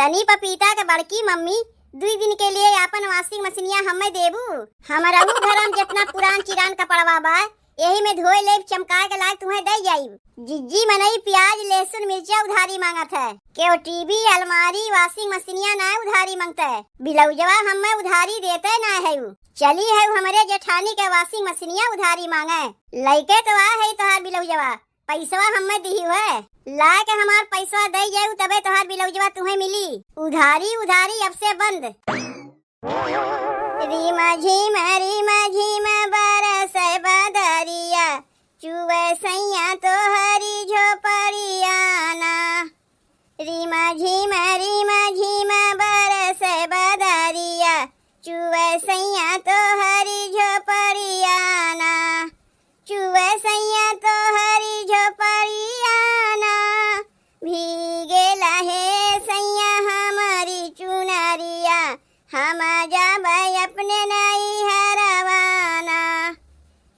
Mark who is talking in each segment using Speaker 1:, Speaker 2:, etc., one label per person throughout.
Speaker 1: तनी पपीता के बड़की मम्मी 2 दिन के लिए अपन वॉशिंग मशीनिया हमें देबू। हमारा घर में जितना पुरान चिरान कपड़वा बा यही में धोए ले चमकाए के लायक तुम्हें दे जाई। जिज्जी मनई प्याज लहसुन मिर्चा उधारी मांगत है के टीवी अलमारी वॉशिंग मशीनिया ना उधारी मांगता है। बिलौजवा हमें उधारी देते ना है। चली है हमारे जेठानी के वॉशिंग मशीनिया उधारी मांगे लइके तो आ है तोहार बिलौजवा पैसवा हमें दी है ला के हमार पैसा दे जाऊ तबे तोहार बिलौजवा तुम्हें मिली। उधारी उधारी अब से बंद। रीमा झीमा बरस बदरिया चुवे सैया तोहरी झोपड़ियाना। रीमा झीमा बरस बदरिया चुवे सैया तोहरी झोपड़ियाना। चुवे सैया तोहरी झोपड़ियाना भीगे लहे सैया हमारी चुनरिया हम जाबे अपने नई हरवाना।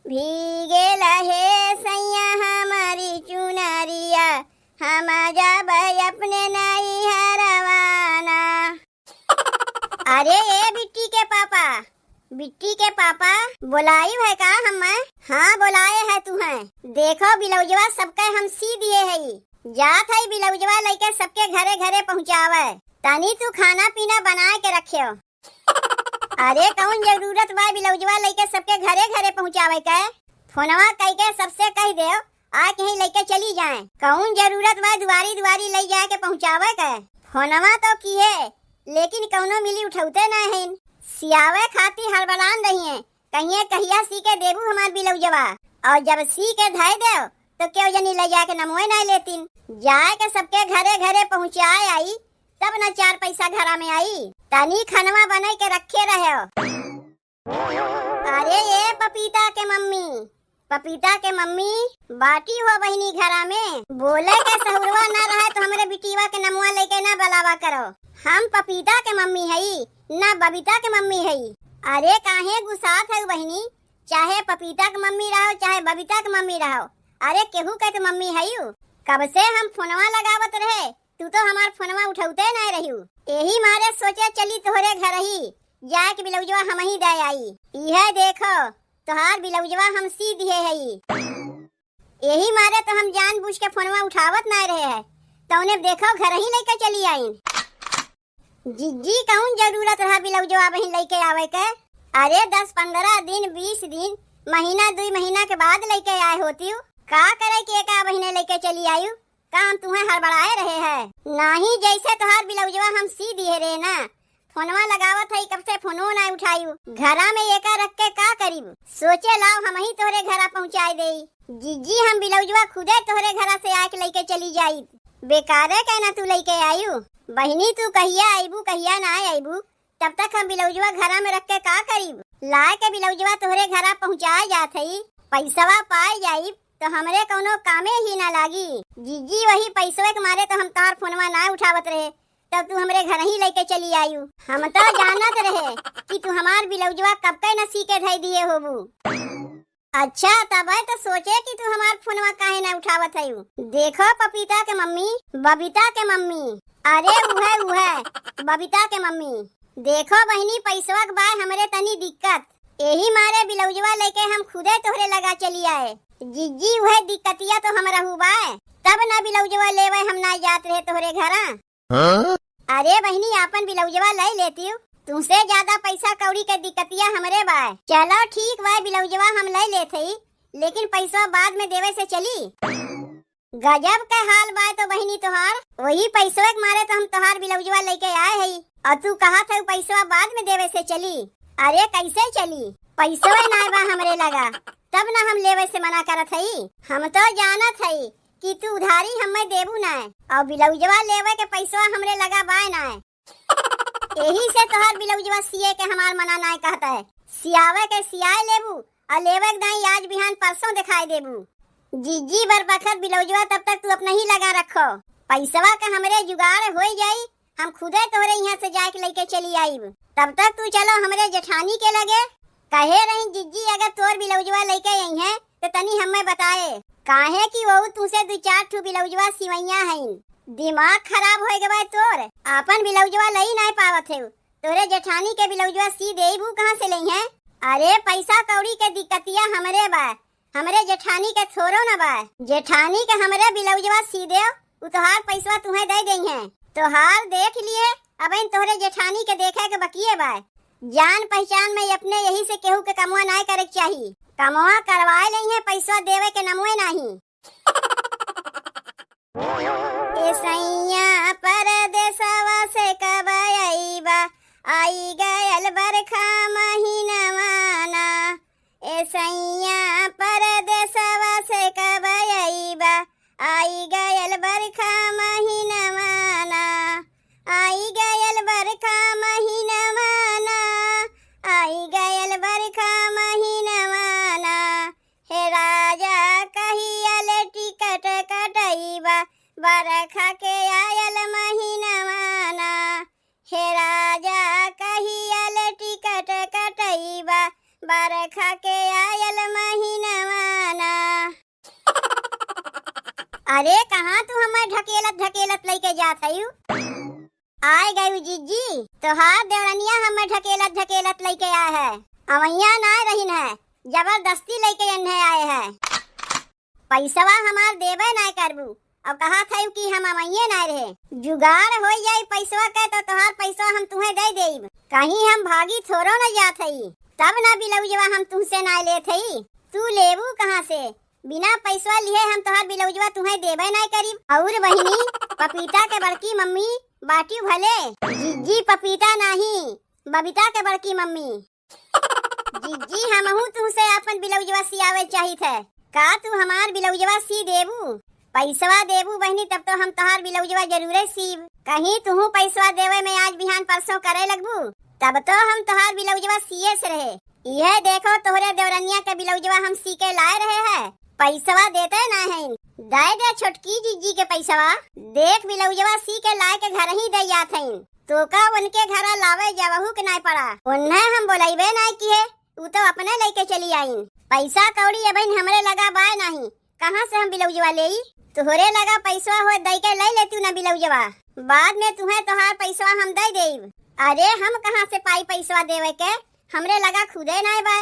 Speaker 1: भीगे लहे सैया हमारी चुनरिया हम जाबे अपने नई हरवाना। अरे ये बिट्टी के पापा बुलाई है का हमें? हाँ बुलाए है तुम्हें। देखो बिलौजवा सबके हम सी दिए है जात है बिलौजवा लेके सबके घरे घरे पहुँचावे तनी तू खाना पीना बना के रखियो। अरे कौन जरूरत बा बिलौजवा लेके सबके घरे घरे पहुँचावे के? फोनवा कह के सबसे कह दे आ कहीं लेके चली जाए। कौन जरूरत बा दुआरी दुआरी ले जाके पहुँचावे के? फोनवा तो की है लेकिन कौनो मिली उठौते ना है। सियावे खाती हड़बड़ान रही है कहिया सी के देबू हमार बिलौजवा और जब सी के धाय दे तो क्यों जनी ले जाके नमोए ना लेतीन। जाए के सबके घरे घरे पहुँचाए आई तब न 4 पैसा घरा में आई। तनी खनवा बना के रखे रहे। अरे ये पपीता के मम्मी बाटी हो बहनी घरा में बोले के सहुरवा ना रहे तो हमारे बिटीवा के नमुआ लेके ना बलावा करो। हम पपीता के मम्मी हई ना बबीता के मम्मी हई। अरे काहे गुस्सात है बहनी चाहे पपीता के मम्मी रहो चाहे बबीता के मम्मी रहो अरे केहू के तो मम्मी हई। कब से हम फोनवा लगावत रहे तू तो हमार फोनवा उठौते ना रही। यही मारे सोचे चली तोहरे घर ही जाए के बिलौजवा हम ही दे आई। यह देखो तोहार बिलौजवा हम सी दिए हई। यही मारे तो हम जानबूझ के फोनवा उठावत ना रहे है तो उन्हें देखो घर ही लेके चली आई। जिज्जी कौन जरूरत रहा बिलौजवा बहन लेके आवे के? अरे 10-15 दिन 20 दिन महीना 2 महीना के बाद लेके आए होती का करे कि एक बहने लेके चली आयु। काम तुम्हें हड़बड़ाए रहे है नहीं जैसे तोहार बिलौजवा हम सी दिए रहे ना। फोनवा लगावत है कब से फोनो ना उठायू घरा में एका रख के का करीब सोचे लाओ हम ही तोहरे घरा पहुँचाए दे। जिज्जी हम बिलौजवा खुदे तोहरे घरा से आके लेके चली जाई बेकारे कहना तू लेके आयु। बहनी तू कहिया आईबू कहिया ना आईबू तब तक हम बिलौजवा घरा में रख के का करीब लाए के बिलौजवा तोहरे घरा पहुँचाए जात है पैसवा पाए जाई तो हमरे कोनो कामे ही ना लागी। जीजी वही पैसवे के मारे तो हम तार फोनवा ना उठावत रहे तब तू हमरे घर ही लेके चली आयु। हम तो जानत रहे कि तू हमार बिलौजवा कब के न सी के धई दिए होबू। अच्छा तब तो सोचे कि तू हमार फोनवा काहे ना उठावत है। देखो पपीता के मम्मी बबीता के मम्मी अरे उहे बबीता के मम्मी देखो बहनी पैसवा के बाद हमरे तनी दिक्कत यही मारे बिलौजवा लेके हम खुदे तोहरे लगा चली आए। जिज्जी वह दिक्कतिया तो हम रहू बाय तब ना बिलौजवा लेवे हम ना जात रहे तोहरे घरा। अरे बहनी आपन बिलौजवा ले लेती तुमसे ज्यादा पैसा कौड़ी के दिक्कतिया हमरे बाय। चलो ठीक बाय बिलौजवा हम ले लेते लेकिन पैसा बाद में देवे से चली। गजब का हाल बाय तो बहनी तोहार वही पैसवा के मारे तो हम तोहार बिलौजवा लेके आए है और तू कहा था पैसवा बाद में देवे से चली। अरे कैसे चली पैसवा ना बा हमरे लगा तब ना हम लेवे से मना करत हई। हम तो जानत हई कि तू उधारी हमें देबू ना और बिलौजवा लेवे के पैसवा हमरे लगा बाय ना यही से तोहार बिलौजवा सिए के हमार मना ना कहता है। सियावे के सियाए लेबू और लेवे के दाई आज बिहान परसों दिखाई देबू। जीजी बर बखत बिलौजवा तब तक तू अपना ही लगा रखो पैसवा का हमरे जुगाड़ हो जाई हम खुदे तोहरे यहाँ से जाके लेके चली आई। तब तक तू चलो हमरे जेठानी के लगे कहे रही जिज्जी अगर तोर बिलौजवा लेके आई है तो तनी हमें बताए काहे कि वो तुझसे 2-4 ठू बिलौजवा सिवैया है दिमाग खराब हो गए तोर। अपन ब्लाउजवा लई नहीं पावत है। तोरे जेठानी के ब्लाउजवा सी देबू कहाँ से लई है? अरे पैसा कौड़ी के दिक्कतिया हमरे बा, हमरे जेठानी के थोरो न बा। जेठानी के हमरे ब्लाउजवा सी दे, उतहार पैसा तुम्हें दे देई है। तोहार देख लिए, अब इन तोहरे जेठानी के देखे के बकिए बा। जान पहचान में अपने यही से केहू के कमवा नहीं करे के चाहिए। कमवा करवाए लई है, पैसा देवे के नमुए नहीं। ए सैया परदेसवा से कब आईबा, आई गयल बरखा महीनवा ना। ए सैया परदेसवा से कब आईबा, आई गयल बरखा महीनवा ना। आई गयल बरखा महीनवा ना, आई गयल बरखा महीनवा ना। हे राजा कहियल टिकट कटईबा, बरखा के आयल महीनवा ना। हे राजा कहियल टिकट कटईबा, बरखा के आयल महीनवा ना। अरे कहाँ तू हमें ढकेलत ढकेलत लेके जात हयू? आए गयू जीजी, तोहार देवरनिया हमें ढकेलत ढकेलत लेके आए है। अवैया ना रहीन है, जबरदस्ती लेके इन्हें आए है। पैसवा हमार देवे ना करबू, अब कहा था कि हम अवैये ना रहे। जुगाड़ हो जाई पैसवा के तो तोहार पैसा हम तुम्हें दे देब। कहीं हम भागी थोरो न जात हई, तब ना ब्लाउजवा हम तुमसे ना लेत हई। तू लेबू कहाँ से? बिना पैसा लिए हम तोहार ब्लाउजवा तुम्हें देवे ना करीब। और बहिनी पपीता के बड़की मम्मी बाटी भले, जीजी पपीता नहीं, बबीता के बड़की मम्मी। जीजी हमहू तुमसे अपन ब्लाउजवा सियावे चाहिए थे। का तू हमार ब्लाउजवा सी देबू? पैसवा देबू बहनी तब तो हम तोहार ब्लाउजवा जरूरे सीब। कहीं तुहू पैसवा देवे में आज बिहान परसों करे लगबू, तब तो हम तोहार ब्लाउजवा सिए से रहे। यह देखो तोहरे देवरनिया के ब्लाउजवा हम सी के लाए रहे हैं, पैसवा देते ना है। दे दे छोटकी जीजी के पैसवा, देख ब्लाउजवा सी के लाए के घर ही दे जात है। तो का उनके घर लावे जावहू के नहीं पड़ा, उन्हें हम बोलाइबे नहीं किए, वो तो अपने लेके चली आई। पैसा कौड़ी अब हमरे लगा बाय नहीं, कहाँ से हम ब्लाउजवा ले? तोहरे लगा पैसा हो दई के ले लेती ना ब्लाउजवा, बाद में तुम्हें तोहार पैसा हम दे देब। अरे हम कहाँ से पाई पैसा देवे के, हमरे लगा खुदे नहीं बा।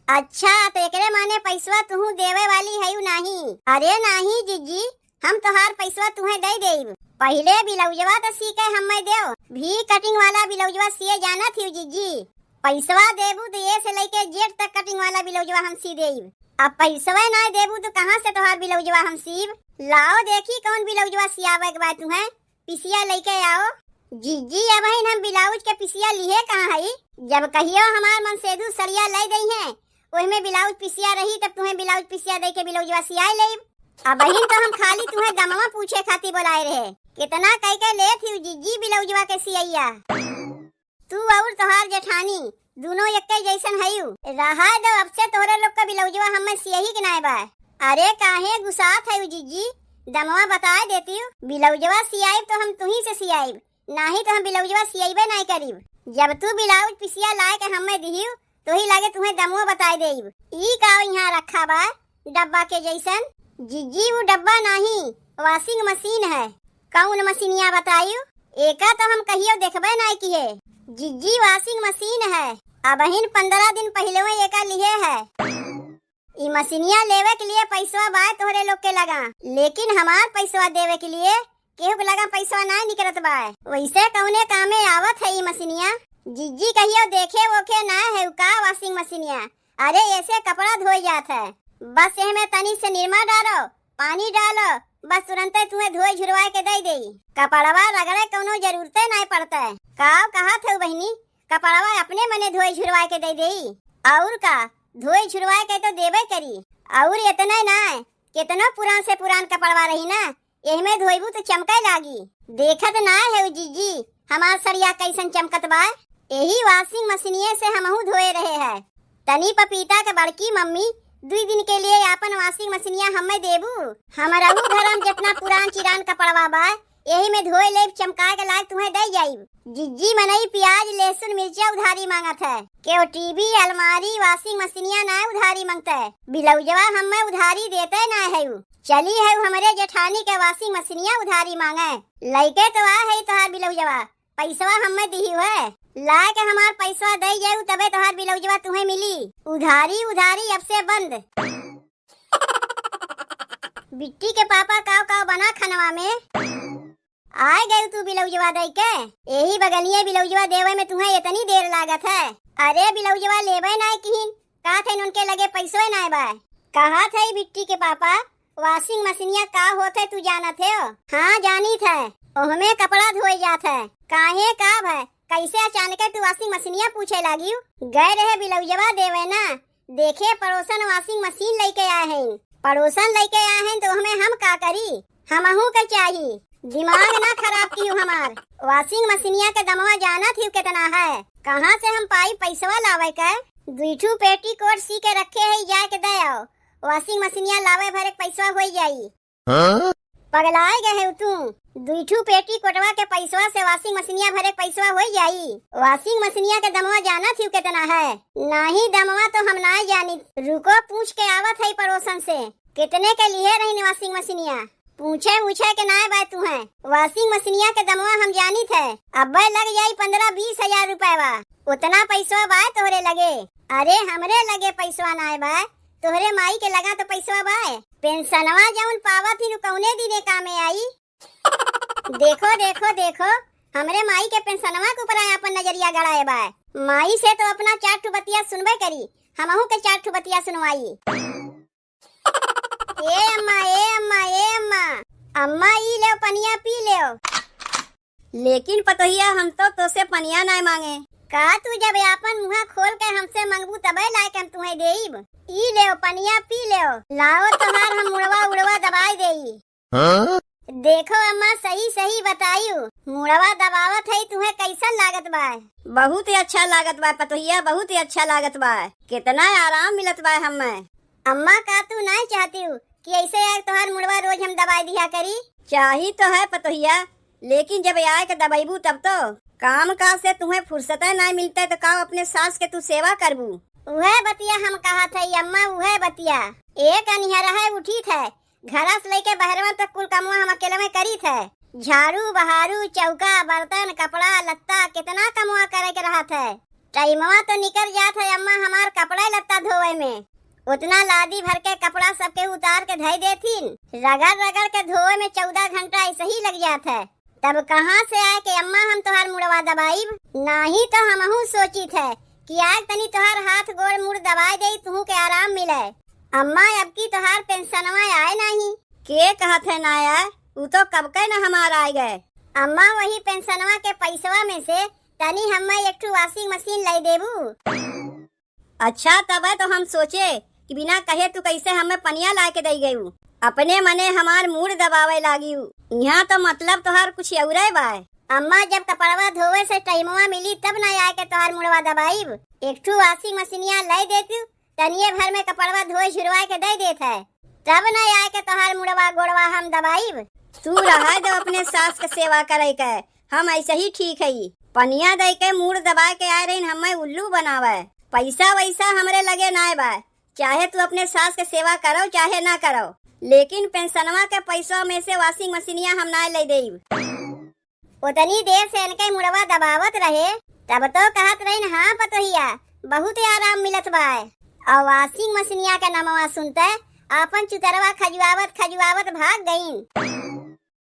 Speaker 1: अच्छा तो एकरे माने पैसा तुहू देवे वाली है नहीं? अरे नहीं जीजी, हम तोहार पैसा तुम्हें दे देब। पहले ब्लाउजवा तो सी के हमें देव, भी कटिंग वाला ब्लाउजवा सिए जाना थी जीजी। पैसवा देबू तो ये से लेके जेठ तक कटिंग वाला ब्लाउजवा हम सी देब। अब पैसवा ना देबू तो कहाँ से तोहार ब्लाउजवा हम सीब? लाओ देखी कौन ब्लाउजवा सियावे के बाद तुम्हें, पिसिया लेके आओ। जीजी अब हम ब्लाउज के पिसिया लिए कहाँ है? जब कहियो हमार मन सेदू सरिया ले गई है, ओहिमे ब्लाउज पिसिया रही तब तुम्हें ब्लाउज पिसिया दे के ब्लाउजवा सियाई लेब। अब तो हम खाली तुम्हें दमवा पूछे खातिर बुलाए रहे, कितना कह के ले थी जीजी ब्लाउजवा के सियैया। तू और तोहार जेठानी दोनों एक जैसन हयू, रहा दो अब से तोहरे लोग का ब्लाउजवा हमें सियही के नाय बा। अरे काहे गुस्सात है जीजी, दमवा बता देती हूँ, ब्लाउजवा सियाइब तो हम तुही से सियाइब, नहीं तो हम ब्लाउजवा सियाइबे नहीं करीब। जब तू ब्लाउज पिसिया लाए के हमें दिहियो तो ही लागे तुम्हें दमवा बता देब। ई का यहाँ रखा बा डब्बा के जैसन? जीजी वो डब्बा नहीं, वॉशिंग मशीन है। कौन मशीनिया बतायू? एका तो हम कहियो देखबे नहीं किए। जीजी वॉशिंग मशीन है, अब 15 दिन पहले वो एका लिए है। ई मशीनिया लेवे के लिए पैसा बा तोहरे लोग के लगा, लेकिन हमार पैसा देवे के लिए केहू के लगा पैसा ना निकलत बा। वैसे कौने कामे आवत है ई मशीनिया? जीजी कहियो देखे वोखे ना है का वॉशिंग मशीनिया? अरे ऐसे कपड़ा धोई जात है, बस में तनी से निरमा डालो, पानी डालो, बस तुरंत तुम्हें धोए झुरवा के दे दे। कपड़वा रगड़े कोनो जरूरते नहीं पड़ता है। काव कहा थे बहनी, कपड़वा अपने मने धोए झुरवा के दे दे। और का धोए झुरवा के तो देवे करी। और इतना ना कितना पुरान से पुरान कपड़वा रही ना, एहमे धोइबू तो चमके लागी। देखत ना है जीजी हमार सरिया कैसन चमकत बा। यही वॉशिंग मशीनिये से हमहू धोए रहे हैं। तनी पपीता के बड़की मम्मी 2 दिन के लिए अपन वॉशिंग मशीनिया हमें देबू। हमारा घरम जितना पुरान चिरान कपड़वा बा यही में धोए ले चमका के लायक तुम्हें दे जाई। जिज्जी मनई प्याज लहसुन मिर्चा उधारी मांगत है। के टीवी अलमारी वाशिंग मशीनिया ना उधारी मांगता है। बिलौजवा हमें उधारी देते ना है। चली है हमरे जेठानी के वाशिंग मशीनिया उधारी मांगे। लइके तो आ है तोहार बिलौजवा पैसवा हमें दी है। ला के हमार पैसवा दे जाऊ तबे तोहार बिलौजवा तुम्हें मिली। उधारी उधारी अब से बंद। बिट्टी के पापा काव काव बना खनवा में आए गए तू बिलौजवा दे के। यही बगलिए बिलौजवा देवे में तुम्हें इतनी देर लागत है। अरे बिलौजवा लेवे ना किहिन का थे उनके लगे पैसवे ना बा। कहा थे बिट्टी के पापा वाशिंग मशीनिया का होते तू जाना थे? हाँ जानी थे। ओहमे कपड़ा धोए जात है। काहे काब है कैसे अचानक तू वाशिंग मशीनिया पूछे लागी? गए रहे बिलौजवा देवे ना देखे पड़ोसन वाशिंग मशीन लेके आए हैं। पड़ोसन लेके आए हैं तो हमें हम का करी? हमहू के चाहिए। दिमाग ना खराब की हमार। वाशिंग मशीनिया के दमवा जाना थी कितना है। कहाँ से हम पाई पैसवा लावे के? दुईठू पेटी कोट सी के रखे है जाए के दे आओ। वाशिंग मशीनिया लावे भरे पैसवा हो जाई। पगलाए गए तू। दुईठू पेटी कोटवा के पैसवा से वाशिंग मशीनिया भरे पैसवा हो जाई। वाशिंग मशीनिया के दमवा जाना थी कितना है? नहीं दमवा तो हम ना जानी। रुको पूछ के आवत है पड़ोसन से कितने के लिए रही वाशिंग मशीनिया। पूछे के ना बाय तू है। वाशिंग मशीनिया के दमवा हम जानी थे। अब लग जाई 15-20 हजार रुपया। उतना पैसवा बाय तोहरे लगे? अरे हमरे लगे पैसवा ना बाय तोहरे माई के लगा तो पैसवा बाय। पेंशनवा जौन पावा थी कौने दिने कामे आई। देखो देखो देखो हमरे माई के पेंशनवा के ऊपर अपन नजरिया गड़ाए बाय। माई से तो अपना 4 बतिया सुनबे करी हमहू के 4 बतिया सुनवाई। ए अम्मा ए अम्मा ए अम्मा अम्मा ई ले पनिया पी ले। लेकिन पतोहिया हम तो से पनिया ना मांगे। का तू जब अपन मुँह खोल के हमसे मांगबू तबे लायक हम तुम्हें देब। ई ले पनिया पी ले। लाओ तुम्हार हम मुड़वा उड़वा दबाई देई। देखो अम्मा सही सही बतायू मुड़वा दबावत है तुम्हें कैसा लागत बा? बहुत ही अच्छा लागत बा पतोहिया बहुत ही अच्छा लागत बा। कितना आराम मिलत बा हमें। अम्मा का तू नहीं चाहती हूँ कि ऐसे यार तुम्हार मुड़वा रोज हम दवाई दिया करी? चाही तो है पतोहिया लेकिन जब आए के दबाईबू तब तो काम का से तुम्हें फुर्सत नहीं मिलता तो का अपने सास के तू सेवा करबू। वह बतिया हम कहा थे अम्मा वह बतिया। एक अनिहरा है उठी थे घर से लेके बहरवा तक कुल कमुआ हम अकेले में करी थे। झाड़ू बहारू चौका बर्तन कपड़ा लत्ता कितना कमुआ करे के रहा थे। टाइमवा तो निकल जात है अम्मा हमार कपड़ा लत्ता धोए में। उतना लादी भर के कपड़ा सबके उतार के धई देथिन। रगड़ रगड़ के धोए में 14 घंटा ऐसे ही लग जात है। तब कहाँ से आए कि अम्मा हम तोहार मुड़वा दबाईब? नहीं तो हमहू सोची थे कि आज तनी तोहार हाथ गोड़ मुड़ दबाई दे तू के आराम मिले। अम्मा अब की तोहार पेंशनवा आए नहीं। के कहत है ना आए? वो तो कब के न हमार आए गए। अम्मा वही पेंशनवा के पैसवा में से तनी हमें एक वाशिंग मशीन लाई देबू। अच्छा तब है तो हम सोचे कि बिना कहे तू कैसे हमें पनिया ला के दे गई। अपने मने हमार मूड दबावे लागी। यहाँ तो मतलब तोहार कुछ औरे बा। अम्मा जब कपड़वा धोवे से टाइमवा मिली तब न आए के तोहार मुड़वा दबाईब। एक वाशिंग मशीनिया लाई देती तनिए भर में कपड़वा धोए झुरवा के दे देत है तब न आए के तोहार मुड़वा गोड़वा हम दबाईब। तू रहा दो अपने सास के सेवा करे के हम ऐसे ही ठीक है। पनिया दे के मूड दबा के आए रही हमें उल्लू बनावे। पैसा वैसा हमरे लगे ना बा। चाहे तू अपने सास के सेवा करो चाहे ना करो लेकिन पेंशनवा के पैसों में से वाशिंग मशीनिया हम ना ले देब। उतनी देर से इनके मुड़वा दबावत रहे तब तो कहत रही हाँ पतोहिया बहुत ही आराम मिलत बा। और वाशिंग मशीनिया के नमवा सुनते अपन चुतरवा खजुआवत खजुआवत भाग गईन।